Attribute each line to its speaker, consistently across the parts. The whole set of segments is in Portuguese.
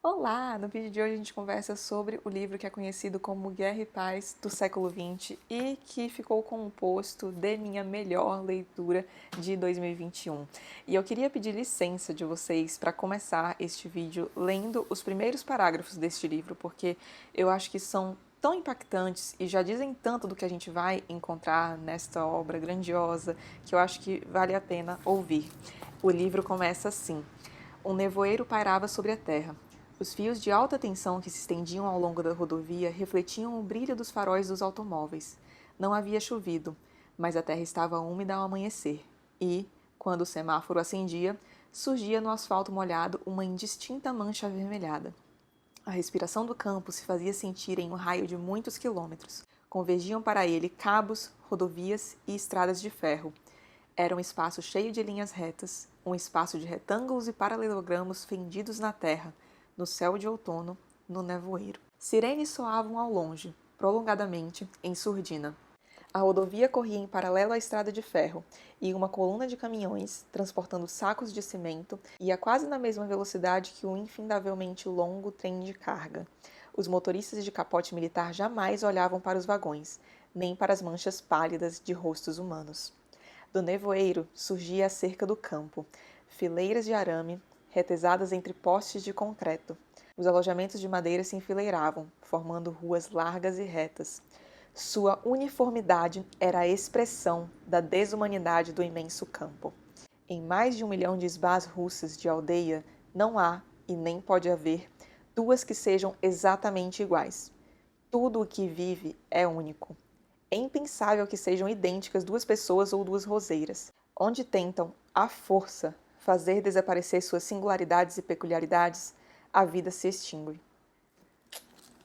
Speaker 1: Olá! No vídeo de hoje a gente conversa sobre o livro que é conhecido como Guerra e Paz do século XX e que ficou composto de minha melhor leitura de 2021. E eu queria pedir licença de vocês para começar este vídeo lendo os primeiros parágrafos deste livro, porque eu acho que são tão impactantes e já dizem tanto do que a gente vai encontrar nesta obra grandiosa que eu acho que vale a pena ouvir. O livro começa assim: um nevoeiro pairava sobre a terra. Os fios de alta tensão que se estendiam ao longo da rodovia refletiam o brilho dos faróis dos automóveis. Não havia chovido, mas a terra estava úmida ao amanhecer, e, quando o semáforo acendia, surgia no asfalto molhado uma indistinta mancha avermelhada. A respiração do campo se fazia sentir em um raio de muitos quilômetros. Convergiam para ele cabos, rodovias e estradas de ferro. Era um espaço cheio de linhas retas, um espaço de retângulos e paralelogramos fendidos na terra, no céu de outono, no nevoeiro. Sirenes soavam ao longe, prolongadamente, em surdina. A rodovia corria em paralelo à estrada de ferro, e uma coluna de caminhões, transportando sacos de cimento, ia quase na mesma velocidade que o infindavelmente longo trem de carga. Os motoristas de capote militar jamais olhavam para os vagões, nem para as manchas pálidas de rostos humanos. Do nevoeiro surgia a cerca do campo, fileiras de arame, retesadas entre postes de concreto. Os alojamentos de madeira se enfileiravam, formando ruas largas e retas. Sua uniformidade era a expressão da desumanidade do imenso campo. Em mais de 1 milhão de sbás russas de aldeia, não há, e nem pode haver, duas que sejam exatamente iguais. Tudo o que vive é único. É impensável que sejam idênticas duas pessoas ou duas roseiras. Onde tentam, à força, fazer desaparecer suas singularidades e peculiaridades, a vida se extingue.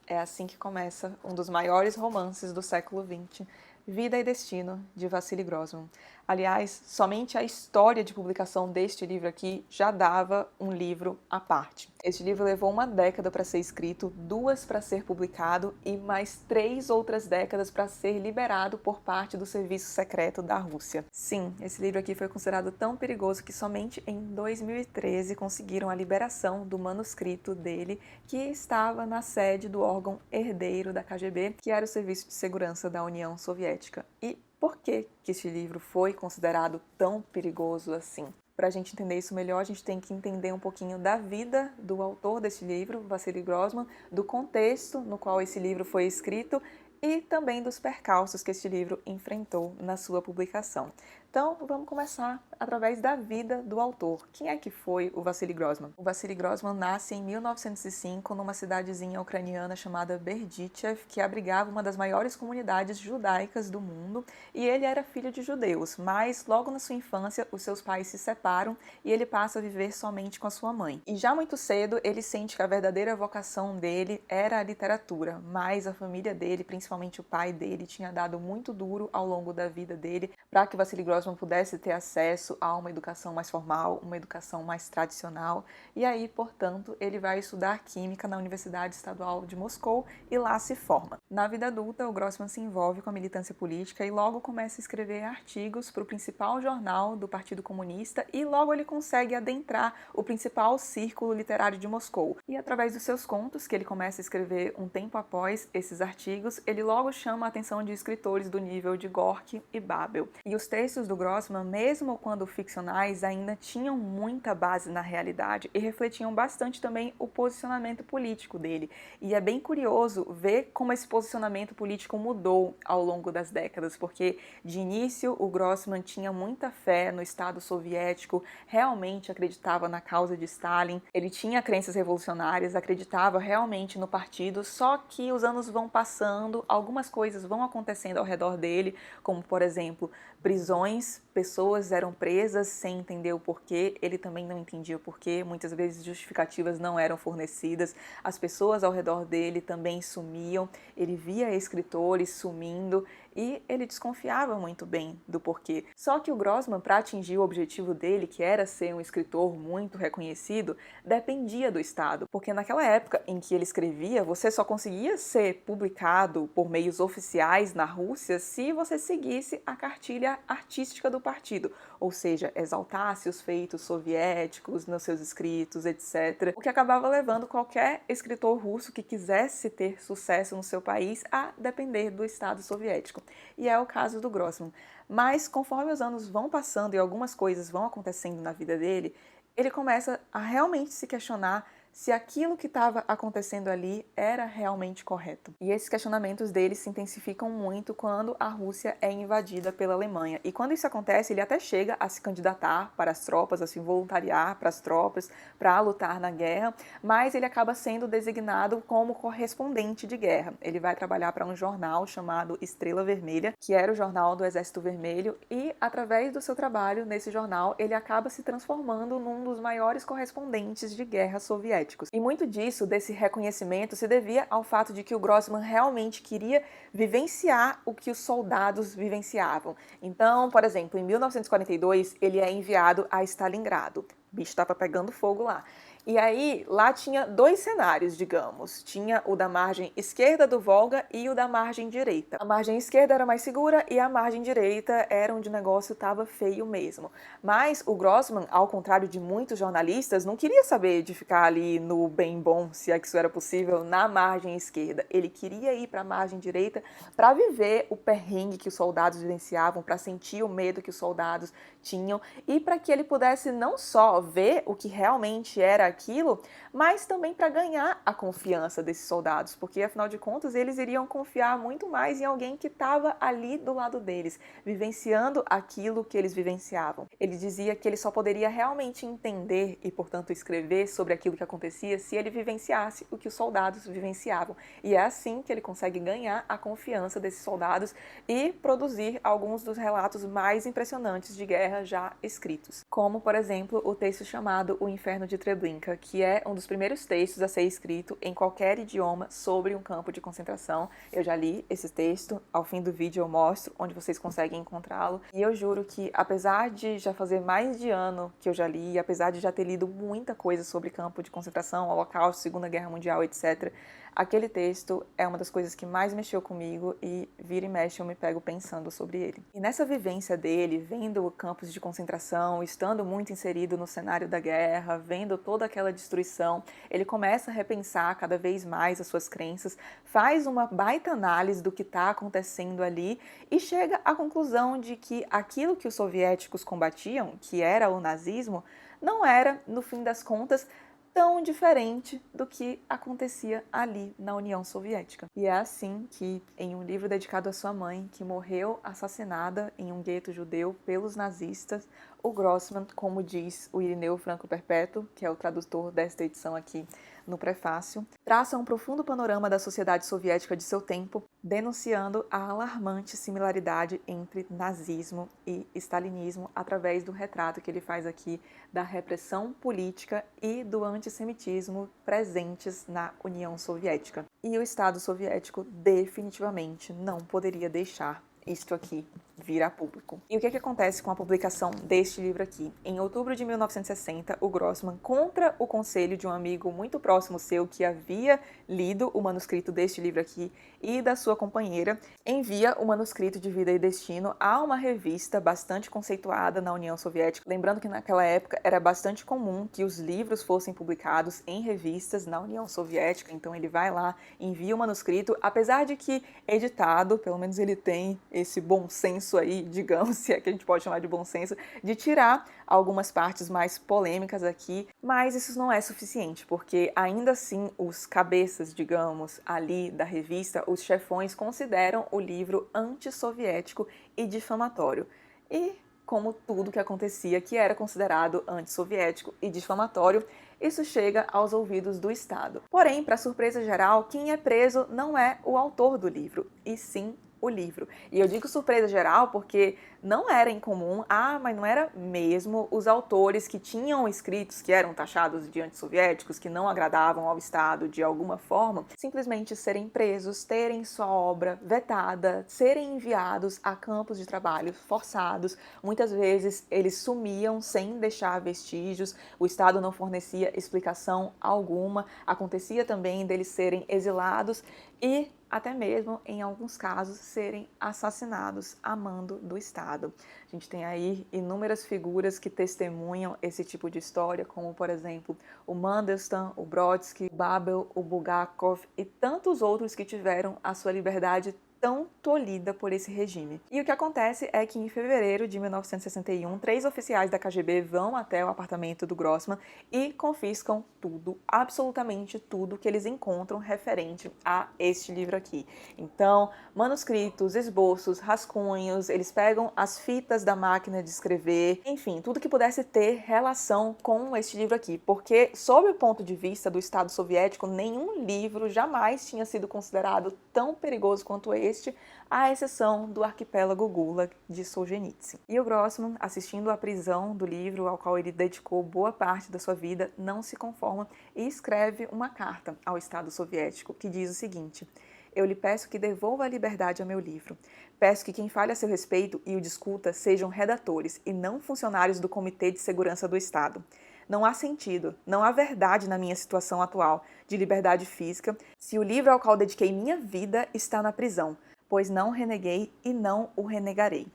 Speaker 1: É assim que começa um dos maiores romances do século XX, Vida e Destino, de Vassili Grossman. Aliás, somente a história de publicação deste livro aqui já dava um livro à parte. Este livro levou 1 década para ser escrito, 2 para ser publicado e mais 3 outras décadas para ser liberado por parte do serviço secreto da Rússia. Sim, esse livro aqui foi considerado tão perigoso que somente em 2013 conseguiram a liberação do manuscrito dele, que estava na sede do órgão herdeiro da KGB, que era o Serviço de Segurança da União Soviética. E por que este livro foi considerado tão perigoso assim? Para a gente entender isso melhor, a gente tem que entender um pouquinho da vida do autor desse livro, Vassili Grossman, do contexto no qual esse livro foi escrito e também dos percalços que este livro enfrentou na sua publicação. Então, vamos começar através da vida do autor. Quem é que foi o Vassili Grossman? O Vassili Grossman nasce em 1905 numa cidadezinha ucraniana chamada Berdichev, que abrigava uma das maiores comunidades judaicas do mundo, e ele era filho de judeus, mas logo na sua infância os seus pais se separam e ele passa a viver somente com a sua mãe. E já muito cedo ele sente que a verdadeira vocação dele era a literatura, mas a família dele, principalmente o pai dele, tinha dado muito duro ao longo da vida dele para que Vassili Grossman pudesse ter acesso a uma educação mais formal, uma educação mais tradicional, e aí, portanto, ele vai estudar Química na Universidade Estadual de Moscou e lá se forma. Na vida adulta, o Grossman se envolve com a militância política e logo começa a escrever artigos para o principal jornal do Partido Comunista e logo ele consegue adentrar o principal círculo literário de Moscou. E através dos seus contos, que ele começa a escrever um tempo após esses artigos, ele logo chama a atenção de escritores do nível de Gorky e Babel. E os textos do Grossman, mesmo quando ficcionais, ainda tinham muita base na realidade e refletiam bastante também o posicionamento político dele. E é bem curioso ver como esse posicionamento político mudou ao longo das décadas, porque de início o Grossman tinha muita fé no Estado soviético, realmente acreditava na causa de Stalin, ele tinha crenças revolucionárias, acreditava realmente no partido, só que os anos vão passando, algumas coisas vão acontecendo ao redor dele, como por exemplo, prisões, pessoas eram presas sem entender o porquê, ele também não entendia o porquê, muitas vezes justificativas não eram fornecidas, as pessoas ao redor dele também sumiam, ele via escritores sumindo e ele desconfiava muito bem do porquê. Só que o Grossman, para atingir o objetivo dele, que era ser um escritor muito reconhecido, dependia do Estado, porque naquela época em que ele escrevia, você só conseguia ser publicado por meios oficiais na Rússia se você seguisse a cartilha artística do partido, ou seja, exaltasse os feitos soviéticos nos seus escritos, etc. O que acabava levando qualquer escritor russo que quisesse ter sucesso no seu país a depender do Estado soviético. E é o caso do Grossman. Mas conforme os anos vão passando e algumas coisas vão acontecendo na vida dele, ele começa a realmente se questionar se aquilo que estava acontecendo ali era realmente correto. E esses questionamentos dele se intensificam muito quando a Rússia é invadida pela Alemanha. E quando isso acontece, ele até chega a se candidatar para as tropas, a se voluntariar para as tropas, para lutar na guerra, mas ele acaba sendo designado como correspondente de guerra. Ele vai trabalhar para um jornal chamado Estrela Vermelha, que era o jornal do Exército Vermelho, e através do seu trabalho nesse jornal, ele acaba se transformando num dos maiores correspondentes de guerra soviéticos. E muito disso, desse reconhecimento, se devia ao fato de que o Grossman realmente queria vivenciar o que os soldados vivenciavam. Então, por exemplo, em 1942, ele é enviado a Stalingrado. O bicho estava pegando fogo lá. E aí, lá tinha dois cenários, digamos. Tinha o da margem esquerda do Volga e o da margem direita. A margem esquerda era mais segura e a margem direita era onde o negócio estava feio mesmo. Mas o Grossman, ao contrário de muitos jornalistas, não queria saber de ficar ali no bem bom, se é que isso era possível, na margem esquerda. Ele queria ir para a margem direita para viver o perrengue que os soldados vivenciavam, para sentir o medo que os soldados tinham e para que ele pudesse não só ver o que realmente era aquilo, mas também para ganhar a confiança desses soldados, porque afinal de contas eles iriam confiar muito mais em alguém que estava ali do lado deles, vivenciando aquilo que eles vivenciavam. Ele dizia que ele só poderia realmente entender e, portanto, escrever sobre aquilo que acontecia se ele vivenciasse o que os soldados vivenciavam. E é assim que ele consegue ganhar a confiança desses soldados e produzir alguns dos relatos mais impressionantes de guerra já escritos, como, por exemplo, o texto chamado O Inferno de Treblinka, que é um dos primeiros textos a ser escrito em qualquer idioma sobre um campo de concentração. Eu já li esse texto, ao fim do vídeo eu mostro onde vocês conseguem encontrá-lo, e eu juro que, apesar de já fazer mais de ano que eu já li, apesar de já ter lido muita coisa sobre campo de concentração, Holocausto, Segunda Guerra Mundial, etc., aquele texto é uma das coisas que mais mexeu comigo e vira e mexe eu me pego pensando sobre ele. E nessa vivência dele, vendo campos de concentração, estando muito inserido no cenário da guerra, vendo toda aquela destruição, ele começa a repensar cada vez mais as suas crenças, faz uma baita análise do que está acontecendo ali e chega à conclusão de que aquilo que os soviéticos combatiam, que era o nazismo, não era, no fim das contas, tão diferente do que acontecia ali na União Soviética. E é assim que, em um livro dedicado à sua mãe, que morreu assassinada em um gueto judeu pelos nazistas, o Grossman, como diz o Irineu Franco Perpétuo, que é o tradutor desta edição aqui no prefácio, traça um profundo panorama da sociedade soviética de seu tempo, denunciando a alarmante similaridade entre nazismo e stalinismo através do retrato que ele faz aqui da repressão política e do antissemitismo presentes na União Soviética. E o Estado soviético definitivamente não poderia deixar isto aqui vir a público. E o que acontece com a publicação deste livro aqui? Em outubro de 1960, o Grossman, contra o conselho de um amigo muito próximo seu que havia lido o manuscrito deste livro aqui e da sua companheira, envia o manuscrito de Vida e Destino a uma revista bastante conceituada na União Soviética. Lembrando que naquela época era bastante comum que os livros fossem publicados em revistas na União Soviética, então ele vai lá, envia o manuscrito, apesar de que editado, pelo menos ele tem esse bom senso aí, digamos, se é que a gente pode chamar de bom senso, de tirar algumas partes mais polêmicas aqui, mas isso não é suficiente, porque ainda assim os cabeças, digamos, ali da revista, os chefões consideram o livro antissoviético e difamatório. E, como tudo que acontecia que era considerado antissoviético e difamatório, isso chega aos ouvidos do Estado. Porém, para surpresa geral, quem é preso não é o autor do livro, e sim o livro. E eu digo surpresa geral porque não era incomum, mas não era mesmo, os autores que tinham escritos que eram taxados de antissoviéticos, que não agradavam ao Estado de alguma forma, simplesmente serem presos, terem sua obra vetada, serem enviados a campos de trabalho forçados. Muitas vezes eles sumiam sem deixar vestígios, o Estado não fornecia explicação alguma, acontecia também deles serem exilados e até mesmo, em alguns casos, serem assassinados a mando do Estado. A gente tem aí inúmeras figuras que testemunham esse tipo de história, como, por exemplo, o Mandelstam, o Brodsky, o Babel, o Bulgakov e tantos outros que tiveram a sua liberdade tão tolhida por esse regime. E o que acontece é que em fevereiro de 1961, 3 oficiais da KGB vão até o apartamento do Grossman e confiscam tudo, absolutamente tudo que eles encontram referente a este livro aqui. Então, manuscritos, esboços, rascunhos, eles pegam as fitas da máquina de escrever, enfim, tudo que pudesse ter relação com este livro aqui, porque, sob o ponto de vista do Estado soviético, nenhum livro jamais tinha sido considerado tão perigoso quanto este, à exceção do Arquipélago Gulag de Solzhenitsyn. E o Grossman, assistindo à prisão do livro ao qual ele dedicou boa parte da sua vida, não se conforma e escreve uma carta ao Estado soviético que diz o seguinte: eu lhe peço que devolva a liberdade ao meu livro. Peço que quem fale a seu respeito e o discuta sejam redatores e não funcionários do Comitê de Segurança do Estado. Não há sentido, não há verdade na minha situação atual de liberdade física se o livro ao qual dediquei minha vida está na prisão, pois não o reneguei e não o renegarei.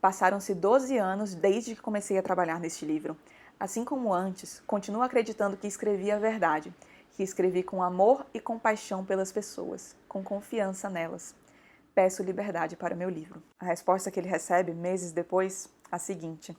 Speaker 1: Passaram-se 12 anos desde que comecei a trabalhar neste livro. Assim como antes, continuo acreditando que escrevi a verdade, que escrevi com amor e compaixão pelas pessoas, com confiança nelas. Peço liberdade para meu livro. A resposta que ele recebe, meses depois, a seguinte: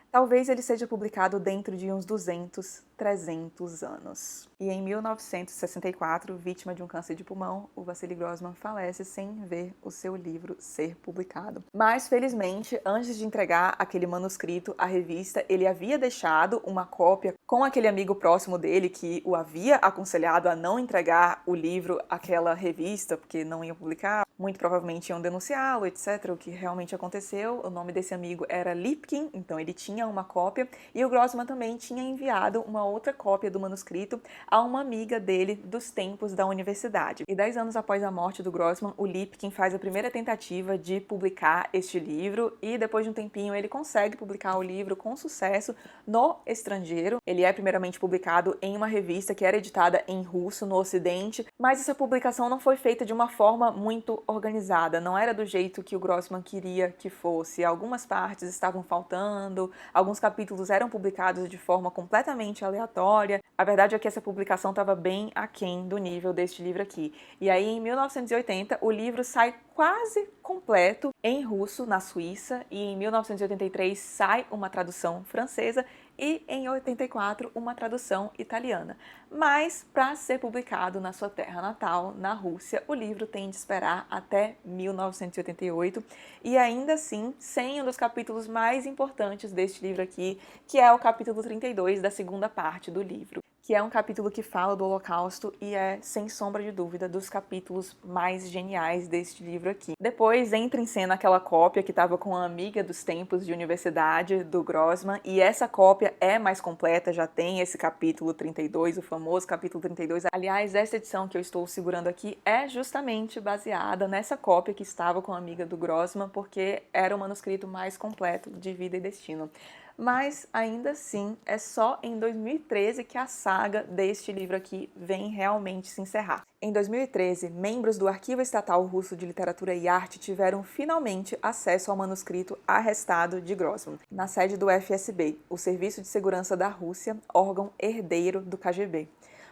Speaker 1: talvez ele seja publicado dentro de uns 200, 300 anos. E em 1964, vítima de um câncer de pulmão, o Vassili Grossman falece sem ver o seu livro ser publicado. Mas, felizmente, antes de entregar aquele manuscrito à revista, ele havia deixado uma cópia com aquele amigo próximo dele que o havia aconselhado a não entregar o livro àquela revista, porque não ia publicar. Muito provavelmente iam denunciá-lo, etc. O que realmente aconteceu. O nome desse amigo era Lipkin, então ele tinha uma cópia, e o Grossman também tinha enviado uma outra cópia do manuscrito a uma amiga dele dos tempos da universidade. E 10 anos após a morte do Grossman, o Lipkin faz a primeira tentativa de publicar este livro, e depois de um tempinho ele consegue publicar o livro com sucesso no estrangeiro. Ele é primeiramente publicado em uma revista que era editada em russo no Ocidente, mas essa publicação não foi feita de uma forma muito organizada, não era do jeito que o Grossman queria que fosse. Algumas partes estavam faltando, alguns capítulos eram publicados de forma completamente aleatória. A verdade é que essa publicação estava bem aquém do nível deste livro aqui. E aí, em 1980, o livro sai quase completo em russo na Suíça, e em 1983 sai uma tradução francesa e em 84 uma tradução italiana. Mas, para ser publicado na sua terra natal, na Rússia, o livro tem de esperar até 1988, e ainda assim, sem um dos capítulos mais importantes deste livro aqui, que é o capítulo 32 da segunda parte do livro, que é um capítulo que fala do Holocausto e é, sem sombra de dúvida, dos capítulos mais geniais deste livro aqui. Depois entra em cena aquela cópia que estava com a amiga dos tempos de universidade do Grossman, e essa cópia é mais completa, já tem esse capítulo 32, o famoso capítulo 32. Aliás, essa edição que eu estou segurando aqui é justamente baseada nessa cópia que estava com a amiga do Grossman, porque era o manuscrito mais completo de Vida e Destino. Mas, ainda assim, é só em 2013 que a saga deste livro aqui vem realmente se encerrar. Em 2013, membros do Arquivo Estatal Russo de Literatura e Arte tiveram finalmente acesso ao manuscrito arrestado de Grossman, na sede do FSB, o Serviço de Segurança da Rússia, órgão herdeiro do KGB.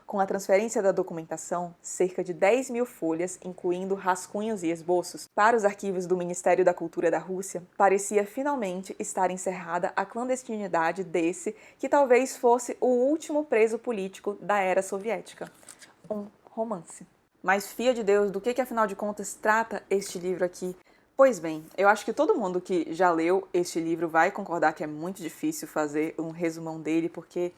Speaker 1: Com a transferência da documentação, cerca de 10 mil folhas, incluindo rascunhos e esboços, para os arquivos do Ministério da Cultura da Rússia, parecia finalmente estar encerrada a clandestinidade desse que talvez fosse o último preso político da era soviética. Um romance. Mas, fia de Deus, do que afinal de contas trata este livro aqui? Pois bem, eu acho que todo mundo que já leu este livro vai concordar que é muito difícil fazer um resumão dele, porque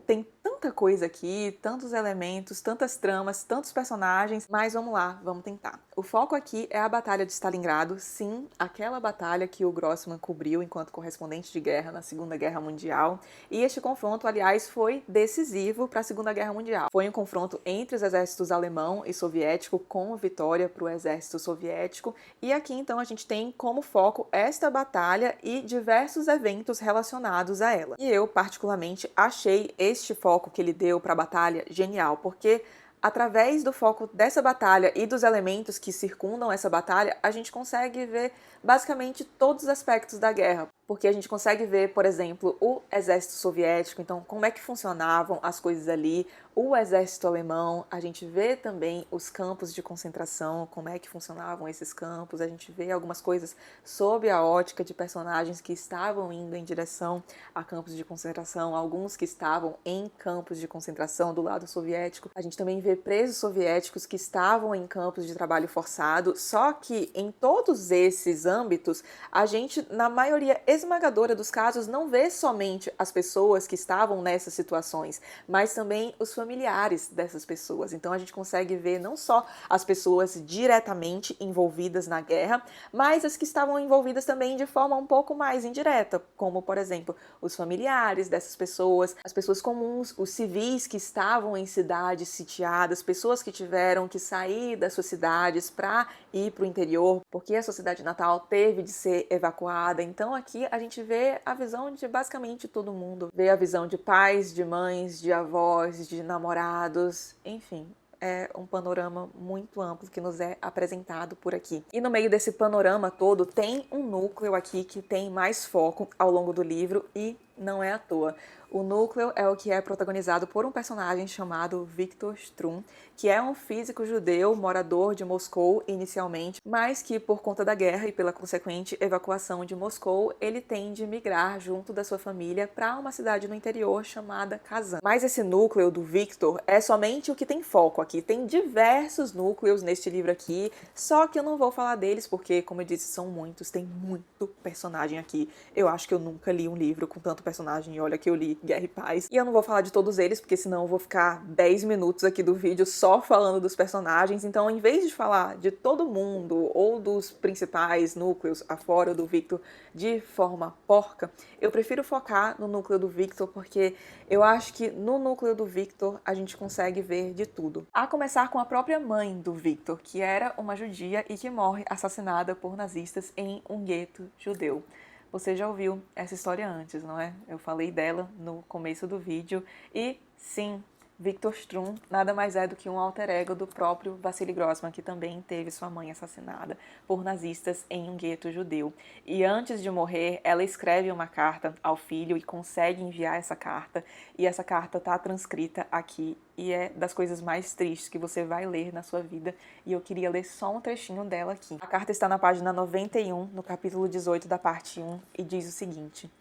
Speaker 1: tem tanta coisa aqui, tantos elementos, tantas tramas, tantos personagens, mas vamos lá, vamos tentar. O foco aqui é a Batalha de Stalingrado, sim, aquela batalha que o Grossman cobriu enquanto correspondente de guerra na Segunda Guerra Mundial, e este confronto, aliás, foi decisivo para a Segunda Guerra Mundial. Foi um confronto entre os exércitos alemão e soviético, com vitória para o exército soviético, e aqui então a gente tem como foco esta batalha e diversos eventos relacionados a ela. E eu, particularmente, achei este foco que ele deu para a batalha genial, porque Através do foco dessa batalha e dos elementos que circundam essa batalha, a gente consegue ver basicamente todos os aspectos da guerra. Porque a gente consegue ver, por exemplo, o exército soviético, então como é que funcionavam as coisas ali, o exército alemão, a gente vê também os campos de concentração, como é que funcionavam esses campos, a gente vê algumas coisas sob a ótica de personagens que estavam indo em direção a campos de concentração, alguns que estavam em campos de concentração do lado soviético. A gente também vê presos soviéticos que estavam em campos de trabalho forçado, só que em todos esses âmbitos, a gente, na maioria esmagadora dos casos, não vê somente as pessoas que estavam nessas situações, mas também os familiares dessas pessoas. Então a gente consegue ver não só as pessoas diretamente envolvidas na guerra, mas as que estavam envolvidas também de forma um pouco mais indireta, como, por exemplo, os familiares dessas pessoas, as pessoas comuns, os civis que estavam em cidades sitiadas, pessoas que tiveram que sair das suas cidades para ir para o interior, porque a sua cidade natal teve de ser evacuada. Então aqui a gente vê a visão de basicamente todo mundo, vê a visão de pais, de mães, de avós, de namorados, enfim. É um panorama muito amplo que nos é apresentado por aqui. E no meio desse panorama todo tem um núcleo aqui que tem mais foco ao longo do livro e não é à toa. O núcleo é o que é protagonizado por um personagem chamado Viktor Strum, que é um físico judeu morador de Moscou inicialmente, mas que por conta da guerra e pela consequente evacuação de Moscou, ele tem de migrar junto da sua família para uma cidade no interior chamada Kazan. Mas esse núcleo do Viktor é somente o que tem foco aqui. Tem diversos núcleos neste livro aqui, só que eu não vou falar deles porque, como eu disse, são muitos, tem muito personagem aqui. Eu acho que eu nunca li um livro com tanto personagem e olha que eu li Guerra e Paz. E eu não vou falar de todos eles, porque senão eu vou ficar 10 minutos aqui do vídeo só falando dos personagens. Então, em vez de falar de todo mundo ou dos principais núcleos afora do Viktor de forma porca, eu prefiro focar no núcleo do Viktor, porque eu acho que no núcleo do Viktor a gente consegue ver de tudo. A começar com a própria mãe do Viktor, que era uma judia e que morre assassinada por nazistas em um gueto judeu. Você já ouviu essa história antes, não é? Eu falei dela no começo do vídeo e sim, Viktor Strum nada mais é do que um alter ego do próprio Vassili Grossman, que também teve sua mãe assassinada por nazistas em um gueto judeu. E antes de morrer, ela escreve uma carta ao filho e consegue enviar essa carta. E essa carta está transcrita aqui e é das coisas mais tristes que você vai ler na sua vida. E eu queria ler só um trechinho dela aqui. A carta está na página 91, no capítulo 18 da parte 1, e diz o seguinte: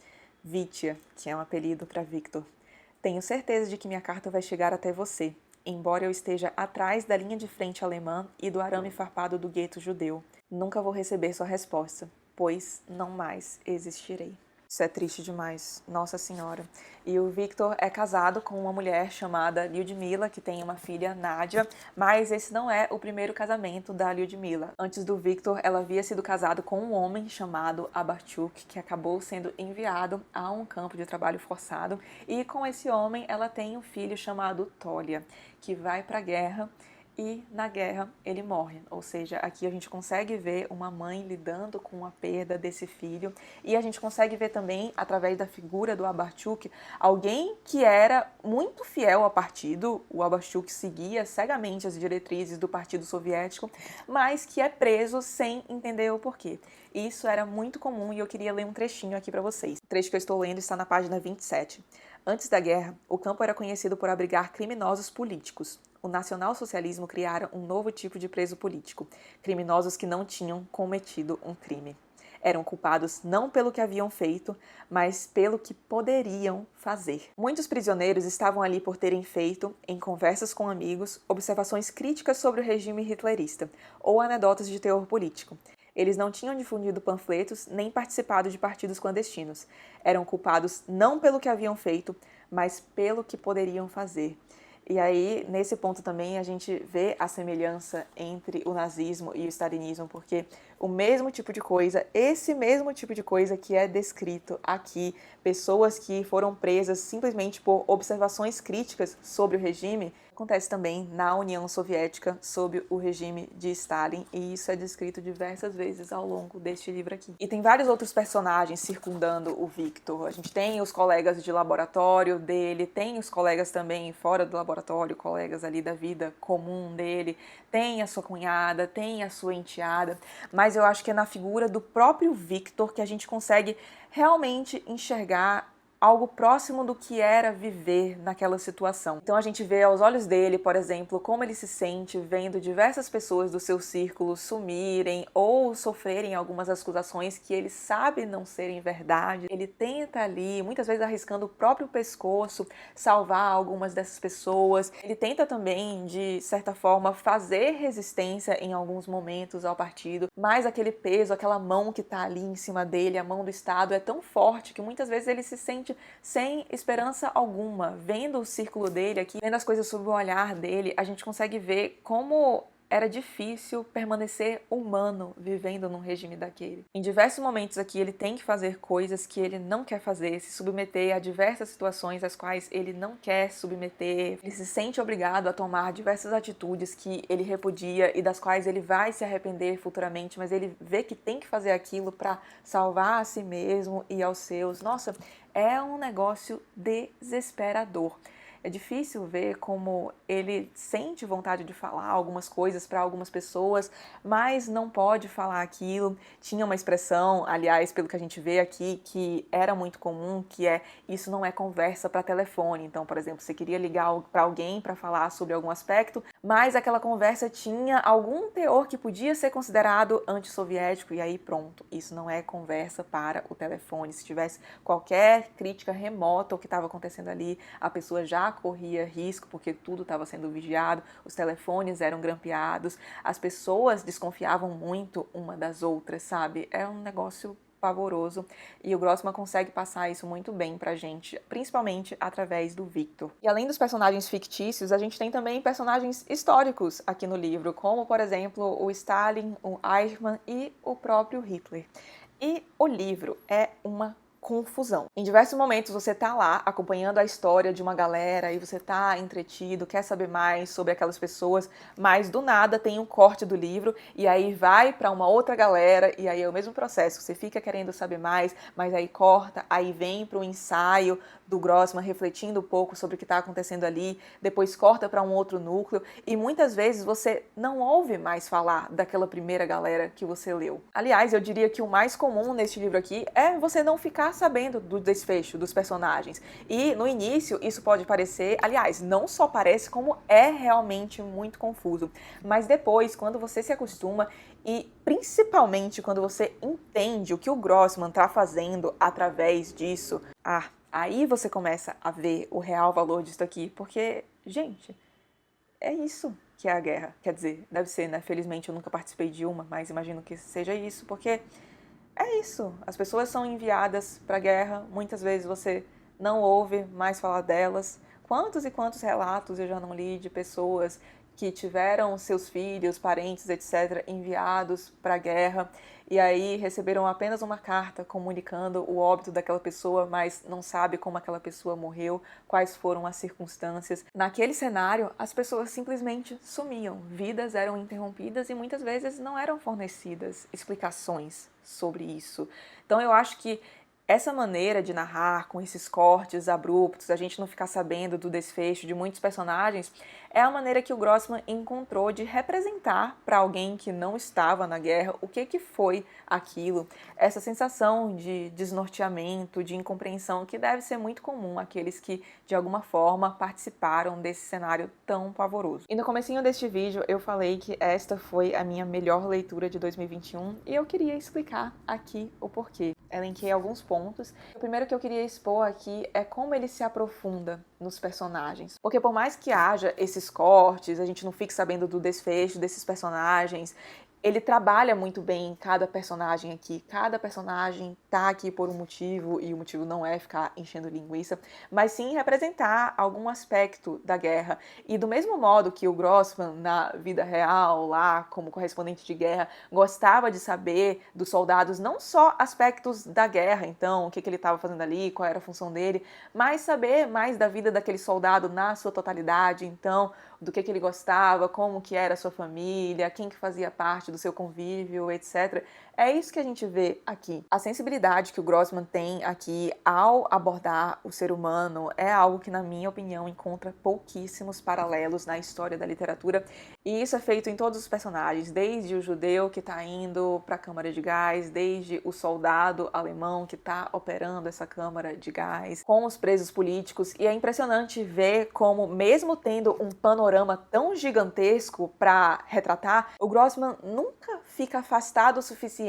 Speaker 1: Vitya, que é um apelido para Viktor. Tenho certeza de que minha carta vai chegar até você, embora eu esteja atrás da linha de frente alemã e do arame farpado do gueto judeu. Nunca vou receber sua resposta, pois não mais existirei. Isso é triste demais, Nossa Senhora. E o Viktor é casado com uma mulher chamada Lyudmila, que tem uma filha, Nadia, mas esse não é o primeiro casamento da Lyudmila. Antes do Viktor, ela havia sido casada com um homem chamado Abarchuk, que acabou sendo enviado a um campo de trabalho forçado, e com esse homem ela tem um filho chamado Tolia, que vai para a guerra. E na guerra ele morre, ou seja, aqui a gente consegue ver uma mãe lidando com a perda desse filho e a gente consegue ver também, através da figura do Abarchuk, alguém que era muito fiel ao partido. O Abarchuk seguia cegamente as diretrizes do Partido Soviético, mas que é preso sem entender o porquê. Isso era muito comum e eu queria ler um trechinho aqui para vocês. O trecho que eu estou lendo está na página 27. Antes da guerra, o campo era conhecido por abrigar criminosos políticos. O nacionalsocialismo criara um novo tipo de preso político, criminosos que não tinham cometido um crime. Eram culpados não pelo que haviam feito, mas pelo que poderiam fazer. Muitos prisioneiros estavam ali por terem feito, em conversas com amigos, observações críticas sobre o regime hitlerista, ou anedotas de teor político. Eles não tinham difundido panfletos nem participado de partidos clandestinos. Eram culpados não pelo que haviam feito, mas pelo que poderiam fazer. E aí, nesse ponto também, a gente vê a semelhança entre o nazismo e o stalinismo, porque o mesmo tipo de coisa, esse mesmo tipo de coisa que é descrito aqui, pessoas que foram presas simplesmente por observações críticas sobre o regime, acontece também na União Soviética sob o regime de Stalin, e isso é descrito diversas vezes ao longo deste livro aqui. E tem vários outros personagens circundando o Victor. A gente tem os colegas de laboratório dele, tem os colegas também fora do laboratório, colegas ali da vida comum dele, tem a sua cunhada, tem a sua enteada, mas eu acho que é na figura do próprio Victor que a gente consegue realmente enxergar algo próximo do que era viver naquela situação. Então a gente vê aos olhos dele, por exemplo, como ele se sente vendo diversas pessoas do seu círculo sumirem ou sofrerem algumas acusações que ele sabe não serem verdade. Ele tenta ali, muitas vezes arriscando o próprio pescoço, salvar algumas dessas pessoas. Ele tenta também, de certa forma, fazer resistência em alguns momentos ao partido, mas aquele peso, aquela mão que está ali em cima dele, a mão do Estado, é tão forte que muitas vezes ele se sente sem esperança alguma. Vendo o círculo dele aqui, vendo as coisas sob o olhar dele, a gente consegue ver como era difícil permanecer humano vivendo num regime daquele. Em diversos momentos aqui ele tem que fazer coisas que ele não quer fazer, se submeter a diversas situações às quais ele não quer submeter. Ele se sente obrigado a tomar diversas atitudes que ele repudia e das quais ele vai se arrepender futuramente, mas ele vê que tem que fazer aquilo para salvar a si mesmo e aos seus. Nossa, é um negócio desesperador. É difícil ver como ele sente vontade de falar algumas coisas para algumas pessoas, mas não pode falar aquilo. Tinha uma expressão, aliás, pelo que a gente vê aqui, que era muito comum, que é: isso não é conversa para telefone. Então, por exemplo, você queria ligar para alguém para falar sobre algum aspecto, mas aquela conversa tinha algum teor que podia ser considerado antissoviético, e aí pronto, isso não é conversa para o telefone. Se tivesse qualquer crítica remota ao que estava acontecendo ali, a pessoa já corria risco, porque tudo estava sendo vigiado, os telefones eram grampeados, as pessoas desconfiavam muito uma das outras, sabe? É um negócio pavoroso, e o Grossman consegue passar isso muito bem pra gente, principalmente através do Victor. E além dos personagens fictícios, a gente tem também personagens históricos aqui no livro, como, por exemplo, o Stalin, o Eichmann e o próprio Hitler. E o livro é uma confusão. Em diversos momentos você tá lá acompanhando a história de uma galera e você tá entretido, quer saber mais sobre aquelas pessoas, mas do nada tem um corte do livro e aí vai para uma outra galera e aí é o mesmo processo. Você fica querendo saber mais, mas aí corta, aí vem para o ensaio do Grossman refletindo um pouco sobre o que está acontecendo ali, depois corta para um outro núcleo e muitas vezes você não ouve mais falar daquela primeira galera que você leu. Aliás, eu diria que o mais comum neste livro aqui é você não ficar sabendo do desfecho dos personagens. E no início isso pode parecer, aliás, não só parece, como é realmente muito confuso. Mas depois, quando você se acostuma e principalmente quando você entende o que o Grossman está fazendo através disso, aí você começa a ver o real valor disso aqui, porque, gente, é isso que é a guerra. Quer dizer, deve ser, né? Felizmente eu nunca participei de uma, mas imagino que seja isso, porque é isso. As pessoas são enviadas para a guerra, muitas vezes você não ouve mais falar delas. Quantos e quantos relatos eu já não li de pessoas que tiveram seus filhos, parentes, etc., enviados para a guerra e aí receberam apenas uma carta comunicando o óbito daquela pessoa, mas não sabe como aquela pessoa morreu, quais foram as circunstâncias. Naquele cenário, as pessoas simplesmente sumiam, vidas eram interrompidas e muitas vezes não eram fornecidas explicações sobre isso. Então eu acho que essa maneira de narrar, com esses cortes abruptos, a gente não ficar sabendo do desfecho de muitos personagens, é a maneira que o Grossman encontrou de representar para alguém que não estava na guerra o que foi aquilo, essa sensação de desnorteamento, de incompreensão que deve ser muito comum àqueles que, de alguma forma, participaram desse cenário tão pavoroso. E no comecinho deste vídeo eu falei que esta foi a minha melhor leitura de 2021 e eu queria explicar aqui o porquê. Elenquei alguns pontos. O primeiro que eu queria expor aqui é como ele se aprofunda nos personagens. Porque por mais que haja esses cortes, a gente não fique sabendo do desfecho desses personagens, Ele trabalha muito bem cada personagem aqui. Cada personagem tá aqui por um motivo, e o motivo não é ficar enchendo linguiça, mas sim representar algum aspecto da guerra. E do mesmo modo que o Grossman, na vida real, lá como correspondente de guerra, gostava de saber dos soldados não só aspectos da guerra, então, o que ele estava fazendo ali, qual era a função dele, mas saber mais da vida daquele soldado na sua totalidade, então, do que ele gostava, como que era a sua família, quem que fazia parte do seu convívio, etc. É isso que a gente vê aqui. A sensibilidade que o Grossman tem aqui ao abordar o ser humano é algo que, na minha opinião, encontra pouquíssimos paralelos na história da literatura. E isso é feito em todos os personagens, desde o judeu que está indo para a câmara de gás, desde o soldado alemão que está operando essa câmara de gás, com os presos políticos. E é impressionante ver como, mesmo tendo um panorama tão gigantesco para retratar, o Grossman nunca fica afastado o suficiente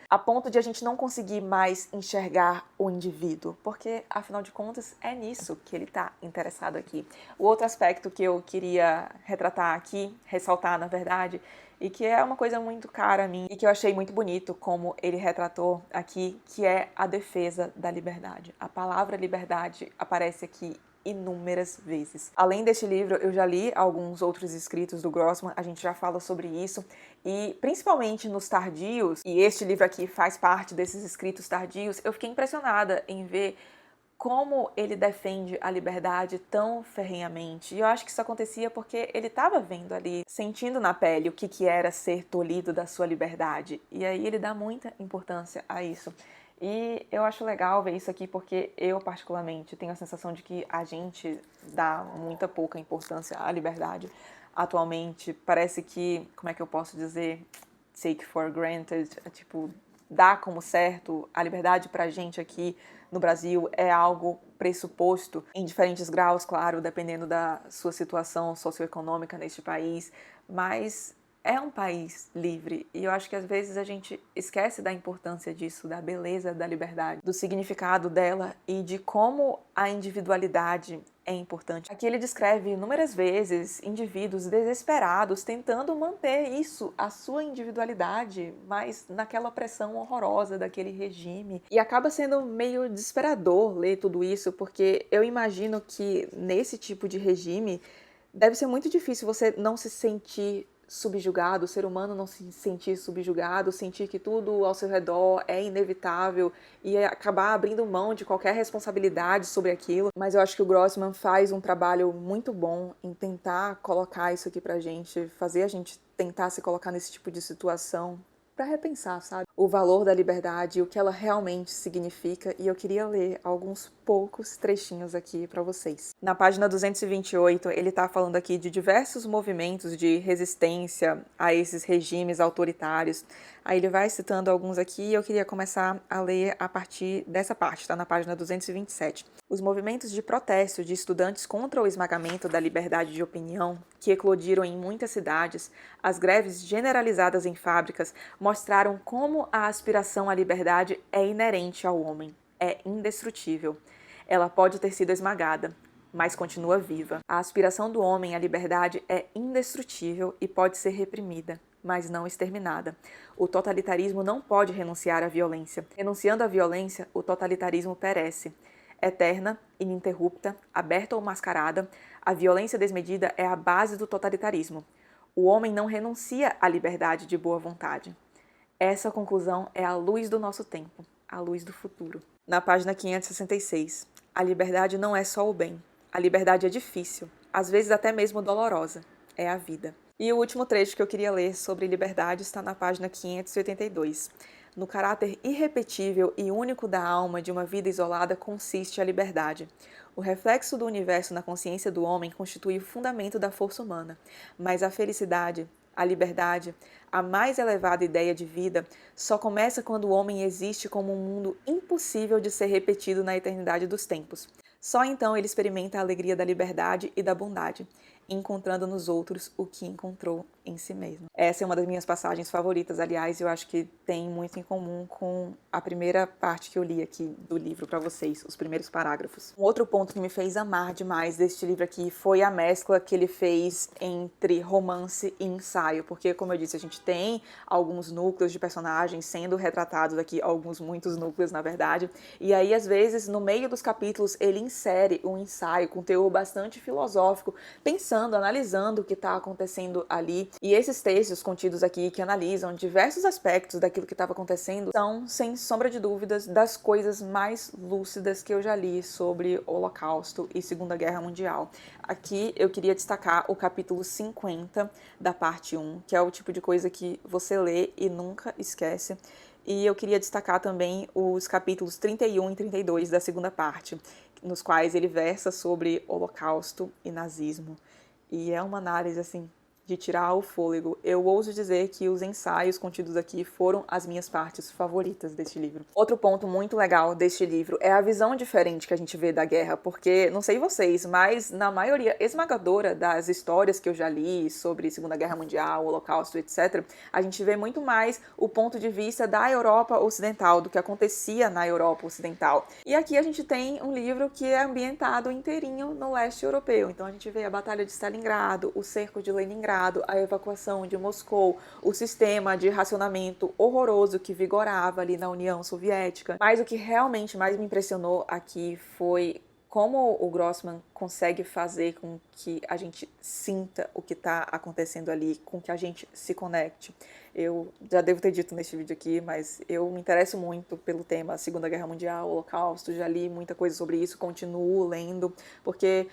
Speaker 1: a ponto de a gente não conseguir mais enxergar o indivíduo, porque, afinal de contas, é nisso que ele está interessado aqui. O outro aspecto que eu queria retratar aqui, ressaltar, na verdade, e que é uma coisa muito cara a mim e que eu achei muito bonito como ele retratou aqui, que é a defesa da liberdade. A palavra liberdade aparece aqui inúmeras vezes. Além deste livro, eu já li alguns outros escritos do Grossman, a gente já fala sobre isso, e principalmente nos tardios, e este livro aqui faz parte desses escritos tardios, eu fiquei impressionada em ver como ele defende a liberdade tão ferrenhamente. E eu acho que isso acontecia porque ele estava vendo ali, sentindo na pele o que era ser tolhido da sua liberdade. E aí ele dá muita importância a isso. E eu acho legal ver isso aqui porque eu, particularmente, tenho a sensação de que a gente dá muita pouca importância à liberdade atualmente. Parece que, como é que eu posso dizer, take for granted, tipo, dá como certo a liberdade pra gente aqui no Brasil é algo pressuposto em diferentes graus, claro, dependendo da sua situação socioeconômica neste país, mas é um país livre e eu acho que às vezes a gente esquece da importância disso, da beleza da liberdade, do significado dela e de como a individualidade é importante. Aqui ele descreve inúmeras vezes indivíduos desesperados tentando manter isso, a sua individualidade, mas naquela pressão horrorosa daquele regime. E acaba sendo meio desesperador ler tudo isso, porque eu imagino que nesse tipo de regime deve ser muito difícil você não se sentir subjugado, o ser humano não se sentir subjugado, sentir que tudo ao seu redor é inevitável e acabar abrindo mão de qualquer responsabilidade sobre aquilo. Mas eu acho que o Grossman faz um trabalho muito bom em tentar colocar isso aqui pra gente, fazer a gente tentar se colocar nesse tipo de situação para repensar, sabe? O valor da liberdade e o que ela realmente significa, e eu queria ler alguns poucos trechinhos aqui para vocês. Na página 228, ele está falando aqui de diversos movimentos de resistência a esses regimes autoritários. Aí ele vai citando alguns aqui e eu queria começar a ler a partir dessa parte, tá na página 227. Os movimentos de protesto de estudantes contra o esmagamento da liberdade de opinião, que eclodiram em muitas cidades, as greves generalizadas em fábricas, mostraram como a aspiração à liberdade é inerente ao homem, é indestrutível. Ela pode ter sido esmagada, mas continua viva. A aspiração do homem à liberdade é indestrutível e pode ser reprimida, mas não exterminada. O totalitarismo não pode renunciar à violência. Renunciando à violência, o totalitarismo perece. Eterna, ininterrupta, aberta ou mascarada, a violência desmedida é a base do totalitarismo. O homem não renuncia à liberdade de boa vontade. Essa conclusão é a luz do nosso tempo, a luz do futuro. Na página 566, a liberdade não é só o bem. A liberdade é difícil, às vezes até mesmo dolorosa. É a vida. E o último trecho que eu queria ler sobre liberdade está na página 582. No caráter irrepetível e único da alma de uma vida isolada consiste a liberdade. O reflexo do universo na consciência do homem constitui o fundamento da força humana, mas a felicidade, a liberdade, a mais elevada ideia de vida, só começa quando o homem existe como um mundo impossível de ser repetido na eternidade dos tempos. Só então ele experimenta a alegria da liberdade e da bondade. encontrando nos outros o que encontrou em si mesmo. Essa é uma das minhas passagens favoritas, aliás, eu acho que tem muito em comum com a primeira parte que eu li aqui do livro para vocês, os primeiros parágrafos. Um outro ponto que me fez amar demais deste livro aqui foi a mescla que ele fez entre romance e ensaio, porque, como eu disse, a gente tem alguns núcleos de personagens sendo retratados aqui, muitos núcleos, na verdade, e aí, às vezes, no meio dos capítulos, ele insere um ensaio com teor bastante filosófico, pensando, analisando o que está acontecendo ali. E esses textos contidos aqui, que analisam diversos aspectos daquilo que estava acontecendo, são, sem sombra de dúvidas, das coisas mais lúcidas que eu já li sobre o Holocausto e Segunda Guerra Mundial. Aqui eu queria destacar o capítulo 50 da parte 1, que é o tipo de coisa que você lê e nunca esquece. E eu queria destacar também os capítulos 31 e 32 da segunda parte, nos quais ele versa sobre Holocausto e nazismo. E é uma análise, assim, de tirar o fôlego. Eu ouso dizer que os ensaios contidos aqui foram as minhas partes favoritas deste livro. Outro ponto muito legal deste livro é a visão diferente que a gente vê da guerra, porque, não sei vocês, mas na maioria esmagadora das histórias que eu já li sobre Segunda Guerra Mundial, Holocausto, etc., a gente vê muito mais o ponto de vista da Europa Ocidental, do que acontecia na Europa Ocidental. E aqui a gente tem um livro que é ambientado inteirinho no leste europeu. Então a gente vê a Batalha de Stalingrado, o cerco de Leningrado, a evacuação de Moscou, o sistema de racionamento horroroso que vigorava ali na União Soviética. Mas o que realmente mais me impressionou aqui foi como o Grossman consegue fazer com que a gente sinta o que está acontecendo ali, com que a gente se conecte. Eu já devo ter dito neste vídeo aqui, mas eu me interesso muito pelo tema Segunda Guerra Mundial, Holocausto, já li muita coisa sobre isso, continuo lendo, porque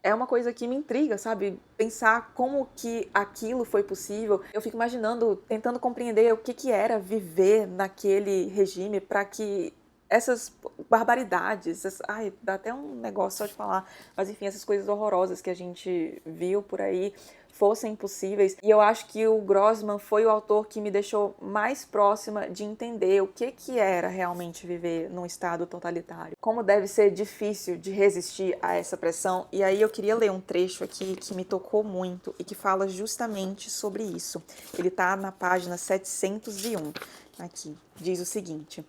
Speaker 1: é uma coisa que me intriga, sabe? Pensar como que aquilo foi possível. Eu fico imaginando, tentando compreender o que era viver naquele regime para que essas barbaridades, ai, dá até um negócio só de falar, mas enfim, essas coisas horrorosas que a gente viu por aí fossem possíveis. E eu acho que o Grossman foi o autor que me deixou mais próxima de entender o que era realmente viver num estado totalitário. Como deve ser difícil de resistir a essa pressão. E aí eu queria ler um trecho aqui que me tocou muito e que fala justamente sobre isso. Ele está na página 701. Aqui diz o seguinte: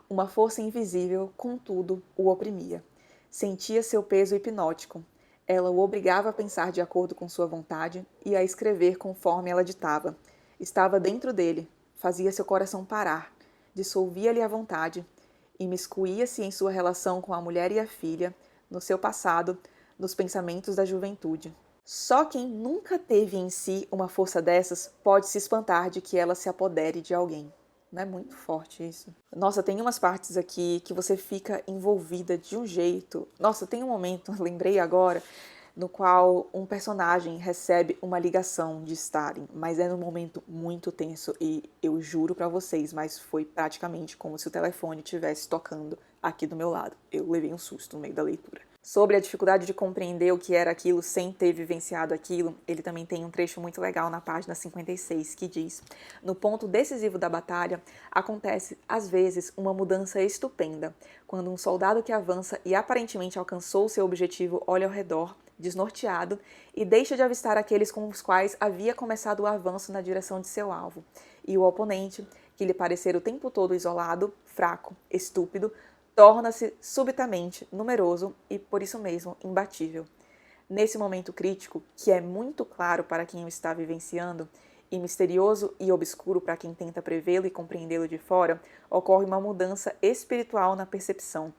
Speaker 1: uma força invisível, contudo, o oprimia. Sentia seu peso hipnótico. Ela o obrigava a pensar de acordo com sua vontade e a escrever conforme ela ditava. Estava dentro dele, fazia seu coração parar, dissolvia-lhe a vontade, imiscuía-se em sua relação com a mulher e a filha, no seu passado, nos pensamentos da juventude. Só quem nunca teve em si uma força dessas pode se espantar de que ela se apodere de alguém. Não é muito forte isso? Nossa, tem umas partes aqui que você fica envolvida de um jeito. Nossa, tem um momento, lembrei agora, no qual um personagem recebe uma ligação de Stalin, mas é num momento muito tenso e eu juro pra vocês, mas foi praticamente como se o telefone estivesse tocando aqui do meu lado. Eu levei um susto no meio da leitura. Sobre a dificuldade de compreender o que era aquilo sem ter vivenciado aquilo, ele também tem um trecho muito legal na página 56, que diz: no ponto decisivo da batalha, acontece, às vezes, uma mudança estupenda, quando um soldado que avança e aparentemente alcançou seu objetivo olha ao redor, desnorteado, e deixa de avistar aqueles com os quais havia começado o avanço na direção de seu alvo, e o oponente, que lhe parecer o tempo todo isolado, fraco, estúpido, torna-se subitamente numeroso e, por isso mesmo, imbatível. Nesse momento crítico, que é muito claro para quem o está vivenciando, e misterioso e obscuro para quem tenta prevê-lo e compreendê-lo de fora, ocorre uma mudança espiritual na percepção.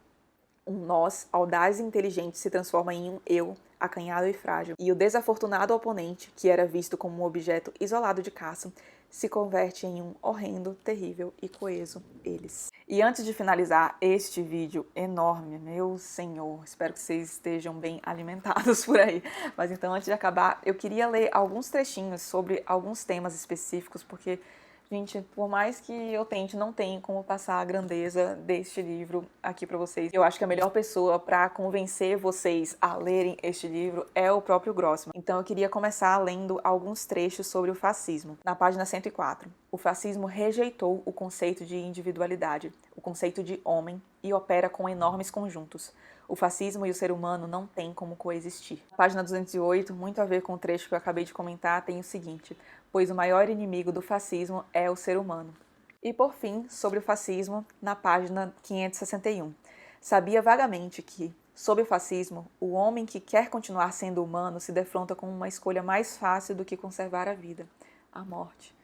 Speaker 1: Um nós, audaz e inteligente, se transforma em um eu, acanhado e frágil, e o desafortunado oponente, que era visto como um objeto isolado de caça, se converte em um horrendo, terrível e coeso eles. E antes de finalizar este vídeo enorme, meu senhor, espero que vocês estejam bem alimentados por aí, mas então antes de acabar, eu queria ler alguns trechinhos sobre alguns temas específicos, porque, gente, por mais que eu tente, não tem como passar a grandeza deste livro aqui pra vocês. Eu acho que a melhor pessoa pra convencer vocês a lerem este livro é o próprio Grossman. Então eu queria começar lendo alguns trechos sobre o fascismo. Na página 104. O fascismo rejeitou o conceito de individualidade. O conceito de homem e opera com enormes conjuntos. O fascismo e o ser humano não têm como coexistir. Na página 208, muito a ver com o trecho que eu acabei de comentar, tem o seguinte: pois o maior inimigo do fascismo é o ser humano. E por fim, sobre o fascismo, na página 561. Sabia vagamente que, sob o fascismo, o homem que quer continuar sendo humano se defronta com uma escolha mais fácil do que conservar a vida: a morte.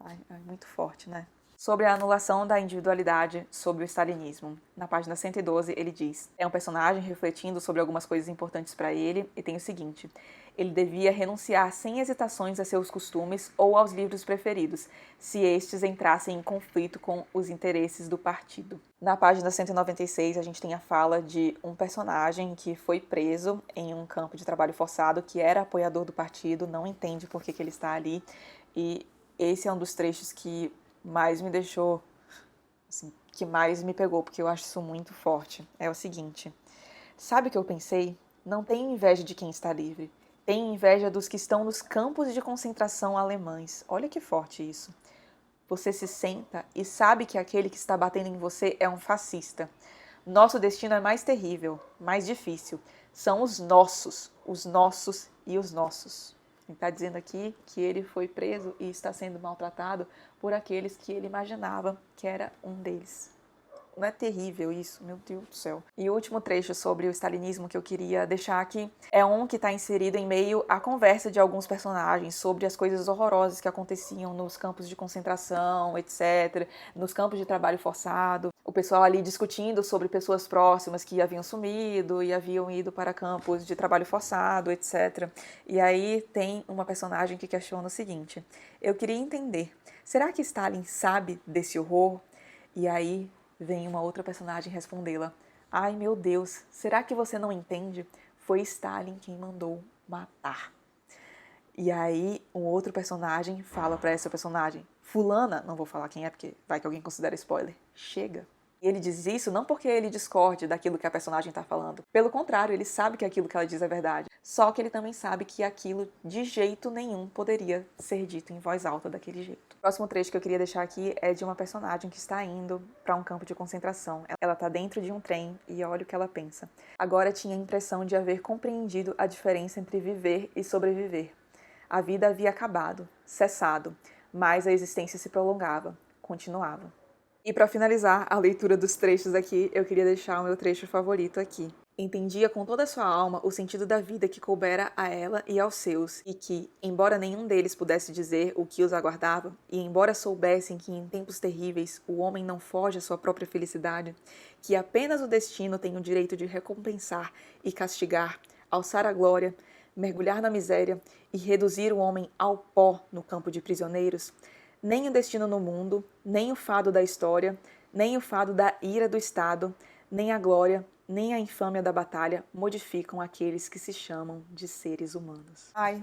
Speaker 1: Ai, muito forte, né? Sobre a anulação da individualidade sob o stalinismo. Na página 112, ele diz: é um personagem refletindo sobre algumas coisas importantes para ele, e tem o seguinte: ele devia renunciar sem hesitações a seus costumes ou aos livros preferidos, se estes entrassem em conflito com os interesses do partido. Na página 196, a gente tem a fala de um personagem que foi preso em um campo de trabalho forçado, que era apoiador do partido, não entende por que ele está ali, e esse é um dos trechos que mais me deixou, assim, que mais me pegou, porque eu acho isso muito forte. É o seguinte: sabe o que eu pensei? Não tenho inveja de quem está livre. Tenho inveja dos que estão nos campos de concentração alemães. Olha que forte isso. Você se senta e sabe que aquele que está batendo em você é um fascista. Nosso destino é mais terrível, mais difícil. São os nossos e os nossos. Ele está dizendo aqui que ele foi preso e está sendo maltratado por aqueles que ele imaginava que era um deles. Não é terrível isso? Meu Deus do céu. E o último trecho sobre o stalinismo que eu queria deixar aqui é um que está inserido em meio à conversa de alguns personagens sobre as coisas horrorosas que aconteciam nos campos de concentração, etc., nos campos de trabalho forçado. O pessoal ali discutindo sobre pessoas próximas que haviam sumido e haviam ido para campos de trabalho forçado, etc. E aí tem uma personagem que questiona o seguinte: eu queria entender, será que Stalin sabe desse horror? E aí vem uma outra personagem respondê-la: ai meu Deus, será que você não entende? Foi Stalin quem mandou matar. E aí um outro personagem fala para essa personagem: fulana, não vou falar quem é porque vai que alguém considera spoiler, chega. E ele diz isso não porque ele discorde daquilo que a personagem está falando. Pelo contrário, ele sabe que aquilo que ela diz é verdade. Só que ele também sabe que aquilo de jeito nenhum poderia ser dito em voz alta daquele jeito. O próximo trecho que eu queria deixar aqui é de uma personagem que está indo para um campo de concentração. Ela está dentro de um trem e olha o que ela pensa. Agora tinha a impressão de haver compreendido a diferença entre viver e sobreviver. A vida havia acabado, cessado, mas a existência se prolongava, continuava. E para finalizar a leitura dos trechos aqui, eu queria deixar o meu trecho favorito aqui. Entendia com toda a sua alma o sentido da vida que coubera a ela e aos seus, e que, embora nenhum deles pudesse dizer o que os aguardava, e embora soubessem que em tempos terríveis o homem não foge à sua própria felicidade, que apenas o destino tem o direito de recompensar e castigar, alçar a glória, mergulhar na miséria e reduzir o homem ao pó no campo de prisioneiros, nem o destino no mundo, nem o fado da história, nem o fado da ira do Estado, nem a glória, nem a infâmia da batalha modificam aqueles que se chamam de seres humanos. Ai,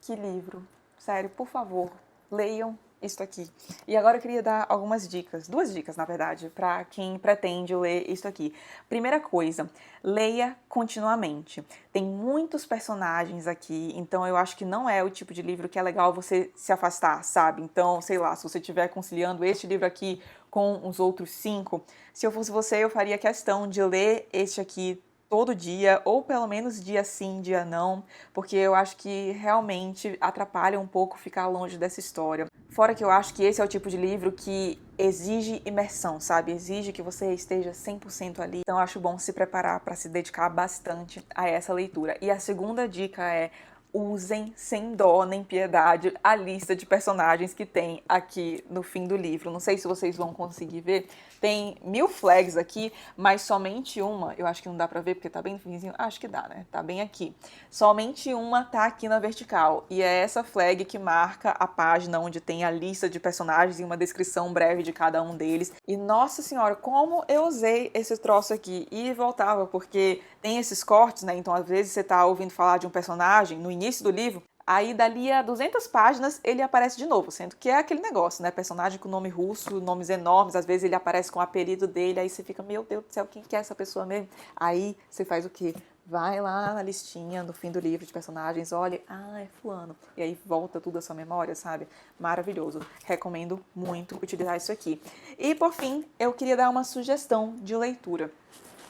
Speaker 1: que livro. Sério, por favor, leiam isso aqui. E agora eu queria dar algumas dicas, 2 dicas, na verdade, para quem pretende ler isso aqui. Primeira coisa, leia continuamente. Tem muitos personagens aqui, então eu acho que não é o tipo de livro que é legal você se afastar, sabe? Então, sei lá, se você estiver conciliando este livro aqui com os outros 5, se eu fosse você, eu faria questão de ler este aqui todo dia, ou pelo menos dia sim, dia não, porque eu acho que realmente atrapalha um pouco ficar longe dessa história. Fora que eu acho que esse é o tipo de livro que exige imersão, sabe? Exige que você esteja 100% ali. Então eu acho bom se preparar para se dedicar bastante a essa leitura. E a segunda dica é: usem sem dó nem piedade a lista de personagens que tem aqui no fim do livro. Não sei se vocês vão conseguir ver. Tem 1000 flags aqui, mas somente uma, eu acho que não dá pra ver porque tá bem fininho, acho que dá, né? Tá bem aqui. Somente uma tá aqui na vertical, e é essa flag que marca a página onde tem a lista de personagens e uma descrição breve de cada um deles. E nossa senhora, como eu usei esse troço aqui e voltava, porque tem esses cortes, né? Então às vezes você tá ouvindo falar de um personagem no início do livro, aí dali a 200 páginas ele aparece de novo, sendo que é aquele negócio, né? Personagem com nome russo, nomes enormes, às vezes ele aparece com o apelido dele, aí você fica, meu Deus do céu, quem que é essa pessoa mesmo? Aí você faz o quê? vai lá na listinha, no fim do livro de personagens, olha, é fulano. E aí volta tudo à sua memória, sabe? Maravilhoso. Recomendo muito utilizar isso aqui. E por fim, eu queria dar uma sugestão de leitura.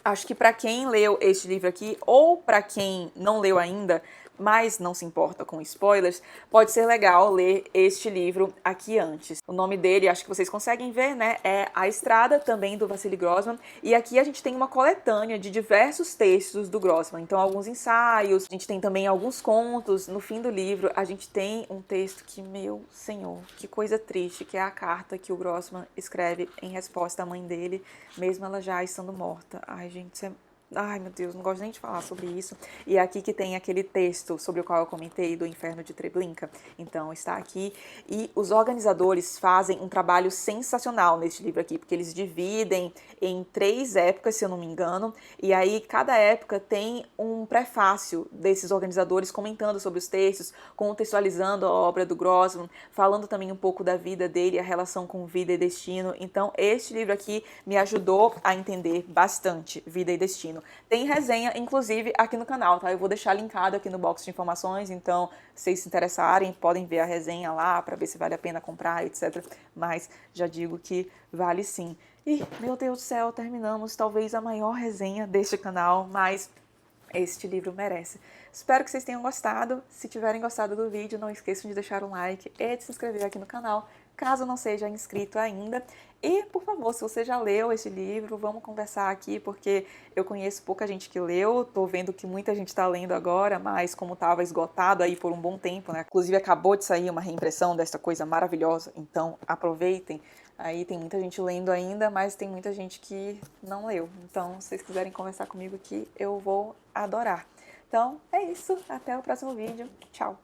Speaker 1: Acho que para quem leu este livro aqui, ou para quem não leu ainda, mas não se importa com spoilers, pode ser legal ler este livro aqui antes. O nome dele, acho que vocês conseguem ver, né? É A Estrada, também do Vassili Grossman. E aqui a gente tem uma coletânea de diversos textos do Grossman. Então, alguns ensaios, a gente tem também alguns contos. No fim do livro, a gente tem um texto que, meu senhor, que coisa triste, que é a carta que o Grossman escreve em resposta à mãe dele, mesmo ela já estando morta. Ai, gente, isso é... Ai, meu Deus, não gosto nem de falar sobre isso. E é aqui que tem aquele texto sobre o qual eu comentei, do Inferno de Treblinka. Então, está aqui. E os organizadores fazem um trabalho sensacional neste livro aqui, porque eles dividem em 3 épocas, se eu não me engano. E aí, cada época tem um prefácio desses organizadores comentando sobre os textos, contextualizando a obra do Grossman, falando também um pouco da vida dele, a relação com vida e destino. Então, este livro aqui me ajudou a entender bastante vida e destino. Tem resenha, inclusive, aqui no canal, tá? Eu vou deixar linkado aqui no box de informações, então, se vocês se interessarem, podem ver a resenha lá para ver se vale a pena comprar, etc. Mas já digo que vale sim. E, meu Deus do céu, terminamos talvez a maior resenha deste canal, mas este livro merece. Espero que vocês tenham gostado. Se tiverem gostado do vídeo, não esqueçam de deixar um like e de se inscrever aqui no canal, caso não seja inscrito ainda. E, por favor, se você já leu esse livro, vamos conversar aqui, porque eu conheço pouca gente que leu, tô vendo que muita gente está lendo agora, mas como estava esgotado aí por um bom tempo, né? Inclusive acabou de sair uma reimpressão desta coisa maravilhosa, então aproveitem. Aí tem muita gente lendo ainda, mas tem muita gente que não leu. Então, se vocês quiserem conversar comigo aqui, eu vou adorar. Então, é isso. Até o próximo vídeo. Tchau!